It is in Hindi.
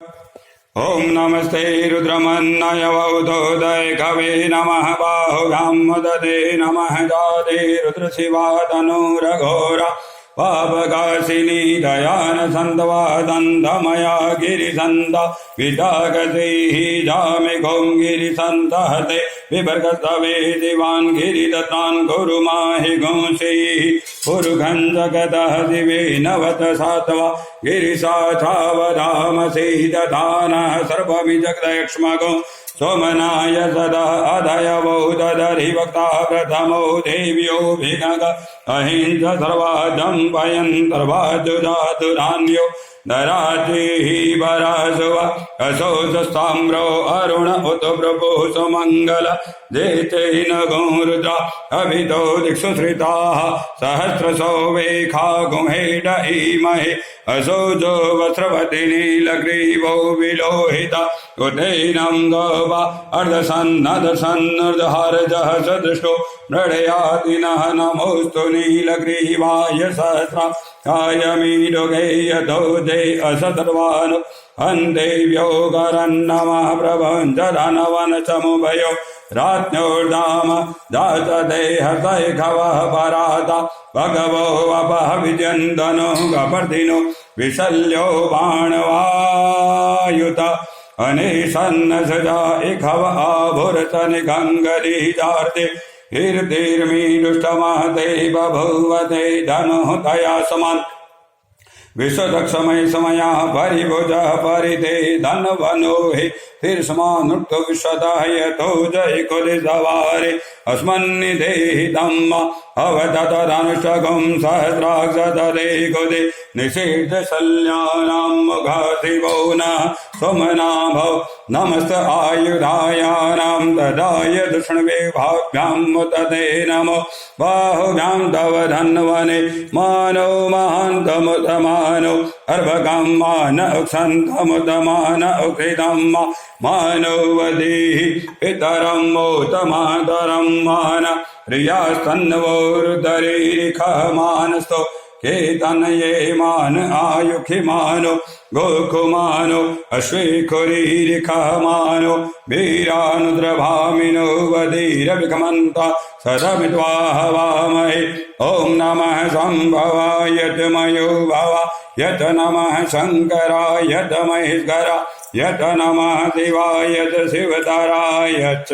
ओम नमस्ते रुद्रमन्नाय वौदोदय कवे नमः बाहुभ्यां मददे नमः जादे रुद्रशिवा तनूरघोरा पापकाशिनी दयान सन्दवा दन्दमया गिरिसन्द विटागतैः जामि घों गिरिसन्तहते विभर्गस्तवे दिवान् गिरिदत्तान् गुरु माहि घोंसैः पुरुखञ्जगतः दिवे नवत सात्वा गिरिशाखावधामसि दधानः सर्वमिजगदक्ष्मगो सोमनाय सदा अधय बहुदधिवक्ता प्रथमो देव्यो भिनग अहिंस सर्वाजं वयन्तर्वाजुजातुरान्यो दरातिः पराशुव असोजस्ताम्रो अरुण उत प्रभो सुमङ्गल जेतैन गुरुद्रा अभितो दिक्षु श्रिताः सहस्रशो वेखा गुहेड ईमहे असोजो वस्त्रवति नीलग्रीवो विलोहिता उदैनं गवा अर्धसन्नदसन्नर्धहारजः सदृष्टो मृडयाति नः नमोऽस्तु नीलग्रीवाय सहस्रा कायमीडुगे यतो जय असदर्वानु अन्देव्यो करन्नमः प्रभञ्जधनवन समुभयो राज्ञोर्धाम जातदेहतैघवः पराता भगवो वपः विजन्दनो गपर्दिनो विशल्यो बाणवायुत अनेशन्न सजा इखव आभुरतनिगङ्गरीजार्ते हीर्तिर्मीदुष्टमहते बभूवते धनुः तया समान् विश्वदक्षमय समया परिभुजः परिते धनवनो हि तीर्षमानुक्तो विश्वदाय यतो जय कुले सवारे अस्मन्निधेहि धम्म अवदतदनुष्टगं सहस्राक्षतरे कुले निषेध शल्यानां मुखाशिवो नः सोमनाभो नमस्त आयुधायानां ददाय दुष्णविभाभ्यां मुदते नमो बाहुभ्यां तव धन्वने मानो महान्तमुदमानो अर्भकं मान उक्षन्तमुदमान उक्षितं मानो वदेहि पितरं मोतमातरं मान प्रियास्तन्वोरुदरीरिखमानस्तो केतनये मान आयुखिमानो गोकुमानो अश्वेखुरीरिखमानो वीरानुद्रभामिनो वदीरविकमन्ता सदमित्वा हवामहे ॐ नमः सम्भवाय तमयो भव यत नमः शङ्कराय च महेश्वरा यत नमः शिवाय च शिवतराय च।